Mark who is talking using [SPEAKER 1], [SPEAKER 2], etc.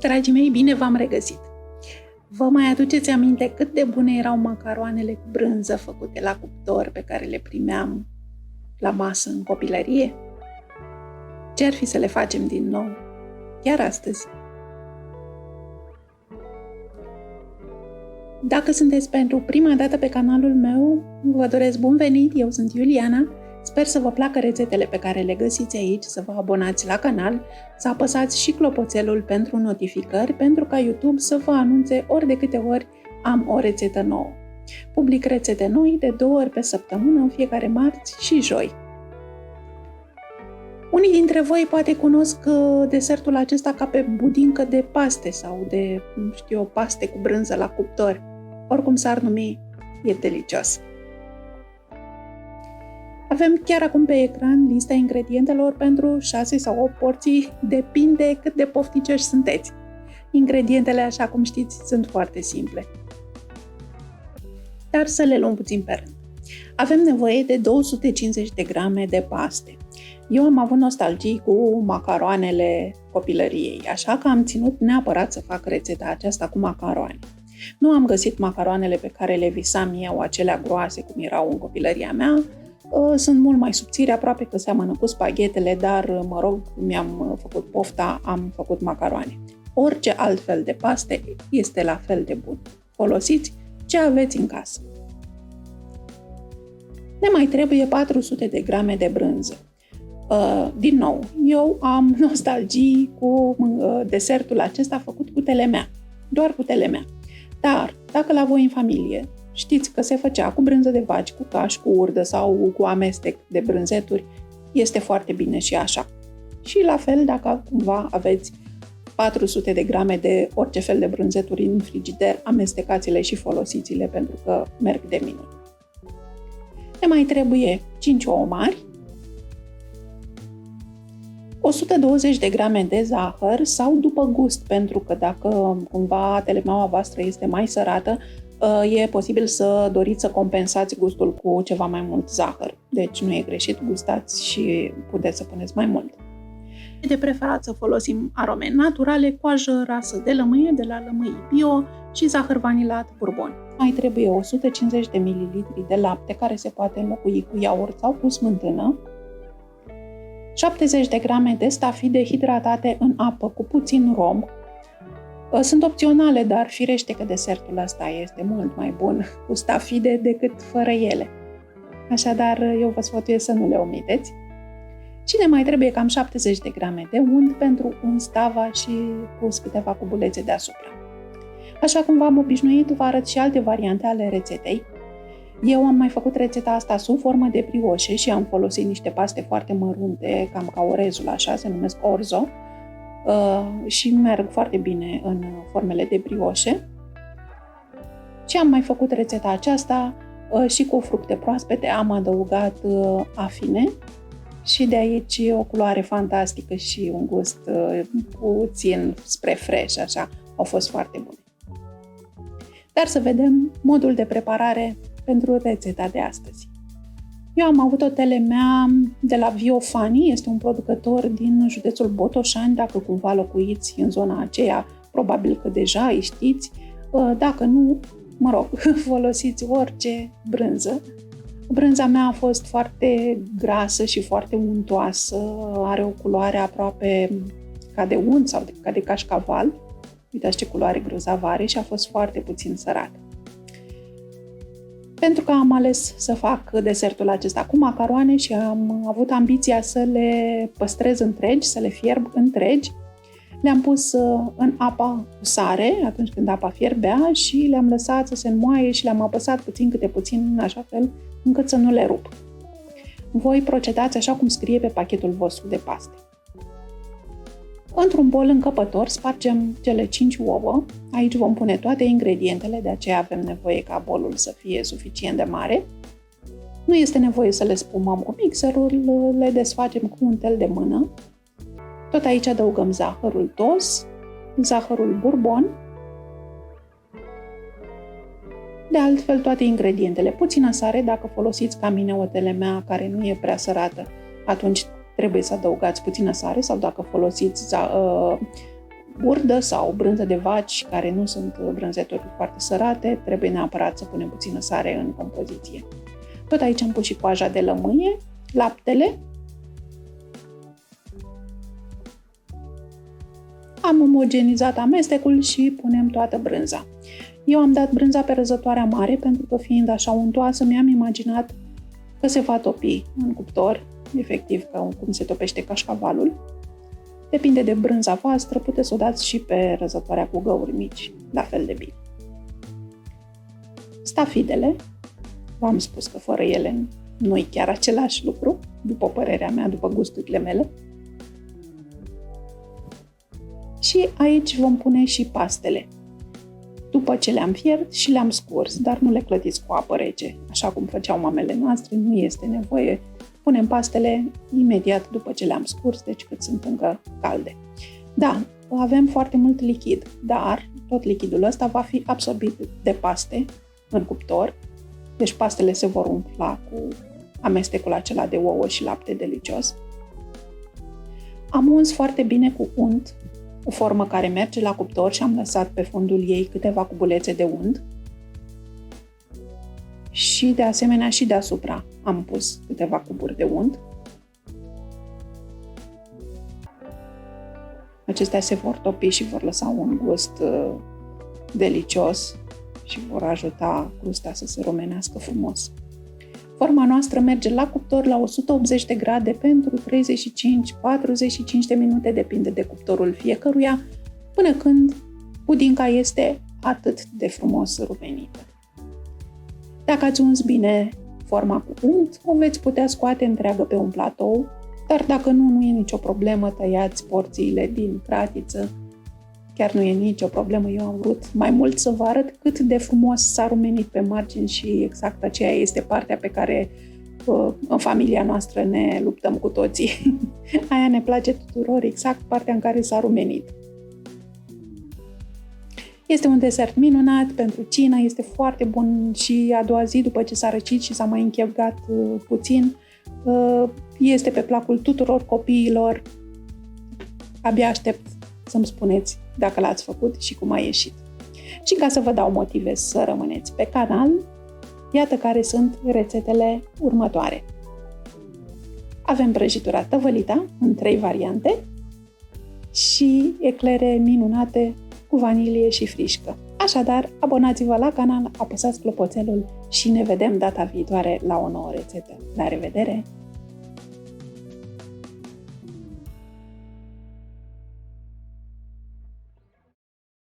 [SPEAKER 1] Dragii mei, bine v-am regăsit! Vă mai aduceți aminte cât de bune erau macaroanele cu brânză făcute la cuptor pe care le primeam la masă în copilărie? Ce-ar fi să le facem din nou, chiar astăzi? Dacă sunteți pentru prima dată pe canalul meu, vă doresc bun venit, eu sunt Iuliana. Sper să vă placă rețetele pe care le găsiți aici, să vă abonați la canal, să apăsați și clopoțelul pentru notificări, pentru ca YouTube să vă anunțe ori de câte ori am o rețetă nouă. Public rețete noi de 2 ori pe săptămână, în fiecare marți și joi. Unii dintre voi poate cunosc desertul acesta ca pe budincă de paste sau de, paste cu brânză la cuptor. Oricum s-ar numi, e delicios. Avem chiar acum pe ecran lista ingredientelor pentru 6 sau 8 porții, depinde cât de pofticioși sunteți. Ingredientele, așa cum știți, sunt foarte simple. Dar să le luăm puțin pe rând. Avem nevoie de 250 de grame de paste. Eu am avut nostalgii cu macaroanele copilăriei, așa că am ținut neapărat să fac rețeta aceasta cu macaroane. Nu am găsit macaroanele pe care le visam eu, acelea groase cum erau în copilăria mea. Sunt mult mai subțiri, aproape că seamănă cu spaghetele, dar, mi-am făcut pofta, am făcut macaroane. Orice alt fel de paste este la fel de bun. Folosiți ce aveți în casă. Ne mai trebuie 400 de grame de brânză. Din nou, eu am nostalgii cu desertul acesta făcut cu telemea, doar cu telemea. Dar, dacă la voi în familie știți că se făcea cu brânză de vaci, cu caș, cu urdă sau cu amestec de brânzeturi, este foarte bine și așa. Și la fel, dacă cumva aveți 400 de grame de orice fel de brânzeturi în frigider, amestecați-le și folosiți-le pentru că merg de minune. Ne mai trebuie 5 ouă mari, 120 de grame de zahăr sau după gust, pentru că dacă cumva telemeaua voastră este mai sărată, e posibil să doriți să compensați gustul cu ceva mai mult zahăr. Deci nu e greșit, gustați și puteți să puneți mai mult. De preferat să folosim arome naturale, coajă rasă de lămâie, de la lămâi bio și zahăr vanilat bourbon. Mai trebuie 150 de ml de lapte care se poate înlocui cu iaurt sau cu smântână, 70 de grame de stafide hidratate în apă cu puțin rom. Sunt opționale, dar firește că desertul ăsta este mult mai bun cu stafide decât fără ele. Așadar, eu vă sfătuiesc să nu le omiteți. Și ne mai trebuie cam 70 de grame de unt pentru unt stava și pus câteva cubulețe deasupra. Așa cum v-am obișnuit, vă arăt și alte variante ale rețetei. Eu am mai făcut rețeta asta sub formă de brioșe și am folosit niște paste foarte mărunte, cam ca orezul așa, se numesc orzo, și merg foarte bine în formele de brioșe. Și am mai făcut rețeta aceasta și cu fructe proaspete, am adăugat afine și de aici o culoare fantastică și un gust puțin spre fresh, așa, au fost foarte bune. Dar să vedem modul de preparare pentru rețeta de astăzi. Eu am avut o telemea de la Viofani, este un producător din județul Botoșani, dacă cumva locuiți în zona aceea, probabil că deja îi știți, dacă nu, folosiți orice brânză. Brânza mea a fost foarte grasă și foarte untoasă, are o culoare aproape ca de unt sau ca de cașcaval. Uitați ce culoare grozavă are și a fost foarte puțin sărată. Pentru că am ales să fac desertul acesta cu macaroane și am avut ambiția să le păstrez întregi, să le fierb întregi, le-am pus în apa cu sare, atunci când apa fierbea, și le-am lăsat să se înmoaie și le-am apăsat puțin câte puțin, în așa fel încât să nu le rup. Voi procedați așa cum scrie pe pachetul vostru de paste. Într-un bol încăpător spargem cele 5 ouă. Aici vom pune toate ingredientele, de aceea avem nevoie ca bolul să fie suficient de mare. Nu este nevoie să le spumăm cu mixerul, le desfacem cu un tel de mână. Tot aici adăugăm zahărul tos, zahărul bourbon, de altfel toate ingredientele. Puțină sare, dacă folosiți ca mine o telemea care nu e prea sărată, atunci trebuie să adăugați puțină sare sau dacă folosiți burdă sau brânză de vaci, care nu sunt brânzeturi foarte sărate, trebuie neapărat să punem puțină sare în compoziție. Tot aici am pus și coaja de lămâie, laptele. Am omogenizat amestecul și punem toată brânza. Eu am dat brânza pe răzătoarea mare pentru că, fiind așa untoasă, mi-am imaginat că se va topi în cuptor, efectiv ca cum se topește cașcavalul. Depinde de brânza voastră, puteți să o dați și pe răzătoarea cu găuri mici, la fel de bine. Stafidele, v-am spus că fără ele nu e chiar același lucru, după părerea mea, după gusturile mele. Și aici vom pune și pastele. După ce le-am fiert și le-am scurs, dar nu le clădiți cu apă rece, așa cum făceau mamele noastre, nu este nevoie. Punem pastele imediat după ce le-am scurs, deci cât sunt încă calde. Da, avem foarte mult lichid, dar tot lichidul ăsta va fi absorbit de paste în cuptor, deci pastele se vor umfla cu amestecul acela de ouă și lapte delicios. Am uns foarte bine cu unt o formă care merge la cuptor și am lăsat pe fundul ei câteva cubulețe de unt. Și de asemenea și deasupra am pus câteva cuburi de unt. Acestea se vor topi și vor lăsa un gust delicios și vor ajuta crusta să se rumenească frumos. Forma noastră merge la cuptor la 180 de grade pentru 35-45 de minute, depinde de cuptorul fiecăruia, până când pudinca este atât de frumos rumenită. Dacă ați uns bine forma cu unt, o veți putea scoate întreagă pe un platou, dar dacă nu e nicio problemă, tăiați porțiile din cratiță. Chiar nu e nicio problemă, eu am vrut mai mult să vă arăt cât de frumos s-a rumenit pe margini și exact aceea este partea pe care în familia noastră ne luptăm cu toții. Aia ne place tuturor, exact partea în care s-a rumenit. Este un desert minunat pentru cină, este foarte bun și a doua zi după ce s-a răcit și s-a mai închegat puțin. Este pe placul tuturor copiilor. Abia aștept să-mi spuneți dacă l-ați făcut și cum a ieșit. Și ca să vă dau motive să rămâneți pe canal, iată care sunt rețetele următoare. Avem prăjitura tăvălita în 3 variante și eclere minunate cu vanilie și frișcă. Așadar, abonați-vă la canal, apăsați clopoțelul și ne vedem data viitoare la o nouă rețetă. La revedere!